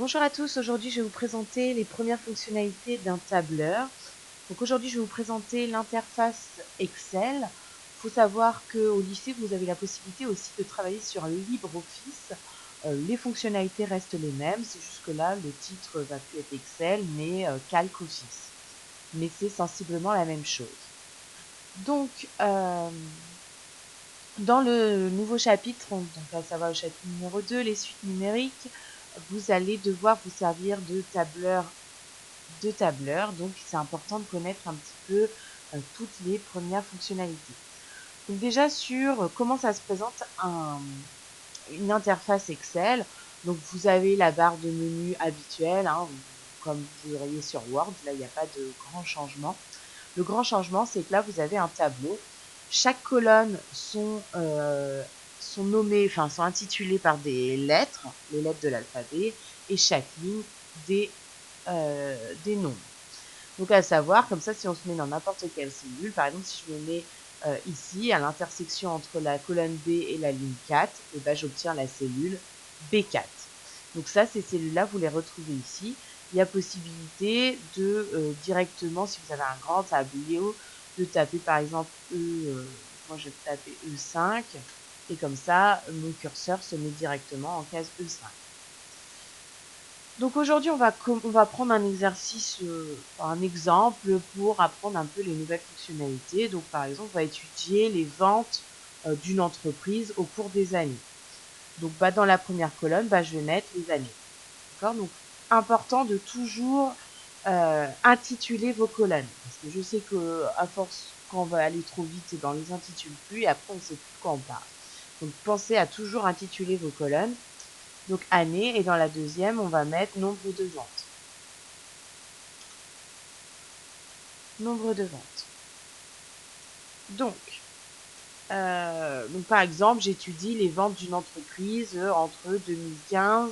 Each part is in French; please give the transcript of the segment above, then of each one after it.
Bonjour à tous, aujourd'hui je vais vous présenter les premières fonctionnalités d'un tableur. Donc aujourd'hui je vais vous présenter l'interface Excel. Il faut savoir qu'au lycée vous avez la possibilité aussi de travailler sur LibreOffice. Les fonctionnalités restent les mêmes, c'est juste que là le titre va plus être Excel mais Calc Office. Mais c'est sensiblement la même chose. Donc dans le nouveau chapitre, donc à savoir le chapitre numéro 2, les suites numériques, vous allez devoir vous servir de tableur. Donc c'est important de connaître un petit peu toutes les premières fonctionnalités. Donc déjà sur comment ça se présente une interface Excel. Donc vous avez la barre de menu habituelle, hein, comme vous auriez sur Word. Là, il n'y a pas de grand changement. Le grand changement, c'est que là, vous avez un tableau. Chaque colonne sont nommées, enfin, sont intitulées par des lettres, les lettres de l'alphabet, et chaque ligne des noms. Donc, à savoir, comme ça, si on se met dans n'importe quelle cellule, par exemple, si je me mets ici, à l'intersection entre la colonne B et la ligne 4, et ben, j'obtiens la cellule B4. Donc ça, ces cellules-là, vous les retrouvez ici. Il y a possibilité de directement, si vous avez un grand tableau, de taper par exemple moi je vais taper E5, et comme ça, mon curseur se met directement en case E5. Donc aujourd'hui, on va prendre un exercice, un exemple pour apprendre un peu les nouvelles fonctionnalités. Donc par exemple, on va étudier les ventes d'une entreprise au cours des années. Donc dans la première colonne, je vais mettre les années. D'accord. Donc important de toujours intituler vos colonnes. Parce que je sais que à force, quand on va aller trop vite, on les intitule plus et après on ne sait plus de quoi on parle. Donc pensez à toujours intituler vos colonnes. Donc année, et dans la deuxième, on va mettre nombre de ventes. Nombre de ventes. Donc par exemple, j'étudie les ventes d'une entreprise entre 2015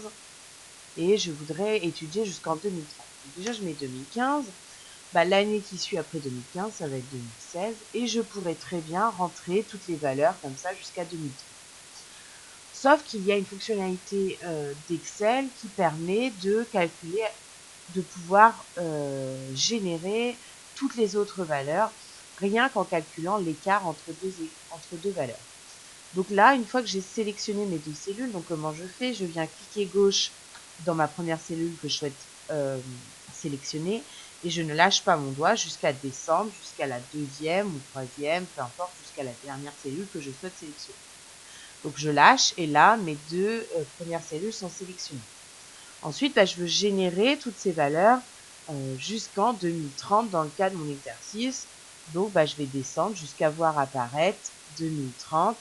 et je voudrais étudier jusqu'en 2030. Donc déjà, je mets 2015. L'année qui suit après 2015, ça va être 2016, et je pourrais très bien rentrer toutes les valeurs comme ça jusqu'à 2030. Sauf qu'il y a une fonctionnalité d'Excel qui permet de calculer, de pouvoir générer toutes les autres valeurs, rien qu'en calculant l'écart entre deux valeurs. Donc là, une fois que j'ai sélectionné mes deux cellules, donc comment je fais? Je viens cliquer gauche dans ma première cellule que je souhaite sélectionner, et je ne lâche pas mon doigt jusqu'à descendre jusqu'à la deuxième ou troisième, peu importe, jusqu'à la dernière cellule que je souhaite sélectionner. Donc je lâche, et là, mes deux premières cellules sont sélectionnées. Ensuite, je veux générer toutes ces valeurs jusqu'en 2030 dans le cas de mon exercice. Donc je vais descendre jusqu'à voir apparaître 2030.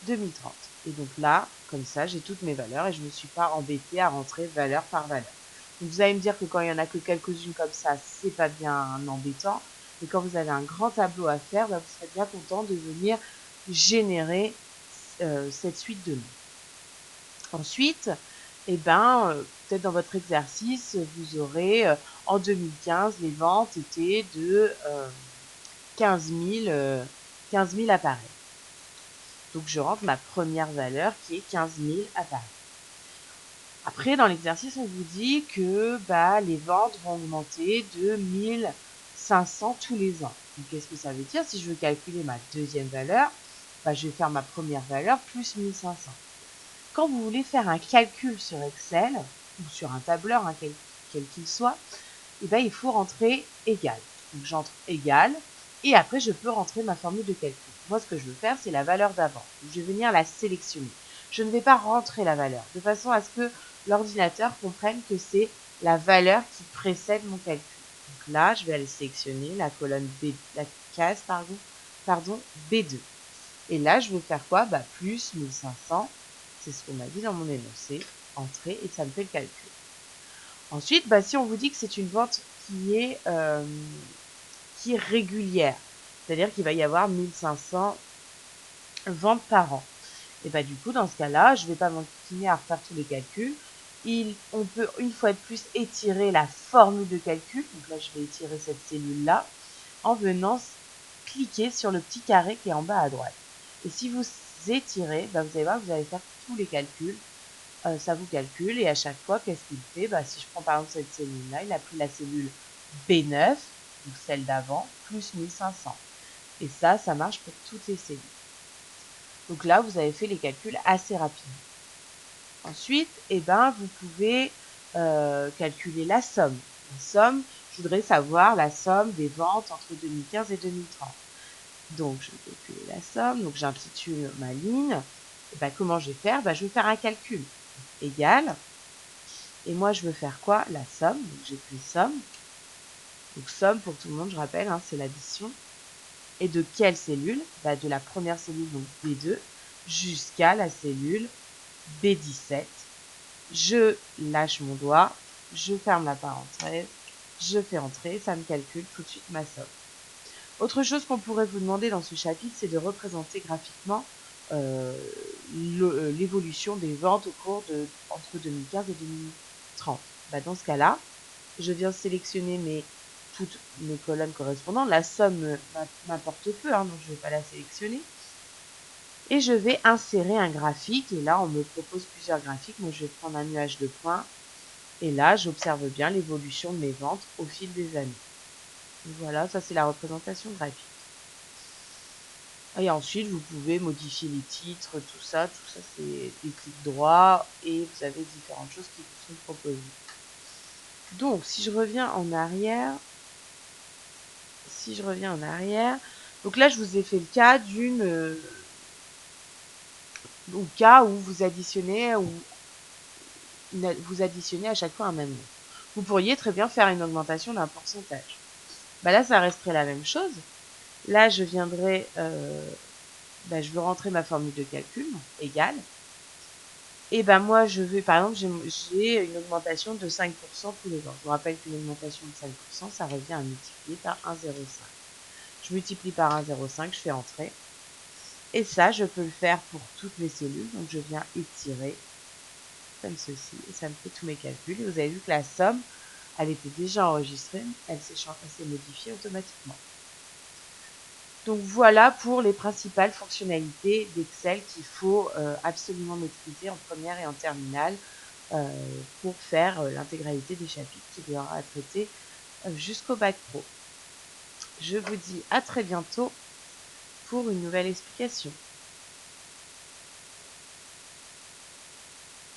2030. Et donc là, comme ça, j'ai toutes mes valeurs et je ne me suis pas embêtée à rentrer valeur par valeur. Donc vous allez me dire que quand il n'y en a que quelques-unes comme ça, c'est pas bien embêtant. Mais quand vous avez un grand tableau à faire, vous serez bien content de venir générer cette suite de noms. Ensuite, peut-être dans votre exercice, vous aurez en 2015, les ventes étaient de 15 000 appareils. Donc je rentre ma première valeur qui est 15 000 appareils. Après, dans l'exercice, on vous dit que les ventes vont augmenter de 1500 tous les ans. Donc qu'est-ce que ça veut dire? Si je veux calculer ma deuxième valeur, je vais faire ma première valeur plus 1500. Quand vous voulez faire un calcul sur Excel ou sur un tableur, quel qu'il soit, il faut rentrer égal. Donc j'entre égal, et après je peux rentrer ma formule de calcul. Moi, ce que je veux faire, c'est la valeur d'avant. Je vais venir la sélectionner. Je ne vais pas rentrer la valeur, de façon à ce que l'ordinateur comprenne que c'est la valeur qui précède mon calcul. Donc là, je vais aller sélectionner la colonne B, la case, B2. Et là, je veux faire quoi? Plus 1500, c'est ce qu'on m'a dit dans mon énoncé, entrée, et ça me fait le calcul. Ensuite, si on vous dit que c'est une vente qui est régulière, c'est-à-dire qu'il va y avoir 1500 ventes par an, et du coup, dans ce cas-là, je ne vais pas m'enquiner à refaire tous les calculs. On peut, une fois de plus, étirer la formule de calcul. Donc là, je vais étirer cette cellule-là en venant cliquer sur le petit carré qui est en bas à droite. Et si vous étirez, vous allez voir que vous allez faire tous les calculs ça vous calcule et à chaque fois, qu'est-ce qu'il fait? Bah, si je prends par exemple cette cellule-là, il a pris la cellule B9, donc celle d'avant, plus 1500. Et ça marche pour toutes les cellules. Donc là, vous avez fait les calculs assez rapidement. Ensuite, eh ben, vous pouvez calculer la somme. La somme, je voudrais savoir la somme des ventes entre 2015 et 2030. Donc, je vais calculer la somme. Donc, j'intitule ma ligne. Et ben, comment je vais faire? Ben, je vais faire un calcul. Égal. Et moi, je veux faire quoi? La somme. Donc, j'écris somme. Donc, somme, pour tout le monde, je rappelle, hein, c'est l'addition. Et de quelle cellule? Ben, de la première cellule, donc B2, jusqu'à la cellule B17. Je lâche mon doigt, je ferme la parenthèse, je fais entrer, ça me calcule tout de suite ma somme. Autre chose qu'on pourrait vous demander dans ce chapitre, c'est de représenter graphiquement l'évolution des ventes au cours de entre 2015 et 2030. Bah, dans ce cas-là, je viens sélectionner toutes mes colonnes correspondantes. La somme m'importe peu, hein, donc je ne vais pas la sélectionner. Et je vais insérer un graphique. Et là, on me propose plusieurs graphiques. Moi, je vais prendre un nuage de points. Et là, j'observe bien l'évolution de mes ventes au fil des années. Donc voilà, ça c'est la représentation graphique. Et ensuite, vous pouvez modifier les titres, tout ça c'est des clics droits et vous avez différentes choses qui vous sont proposées. Donc, si je reviens en arrière, donc là, je vous ai fait le cas au cas où vous additionnez à chaque fois un même nombre. Vous pourriez très bien faire une augmentation d'un pourcentage. Bah là, ça resterait la même chose. Là, je viendrai, je veux rentrer ma formule de calcul, égale. Et ben moi, je vais, par exemple, j'ai une augmentation de 5% tous les ans. Je vous rappelle qu'une augmentation de 5%, ça revient à multiplier par 1,05. Je multiplie par 1,05, je fais entrer. Et ça, je peux le faire pour toutes mes cellules. Donc, je viens étirer comme ceci. Et ça me fait tous mes calculs. Et vous avez vu que la somme, elle était déjà enregistrée. Elle s'est modifiée automatiquement. Donc voilà pour les principales fonctionnalités d'Excel qu'il faut absolument maîtriser en première et en terminale pour faire l'intégralité des chapitres qu'il y aura à traiter jusqu'au bac pro. Je vous dis à très bientôt pour une nouvelle explication.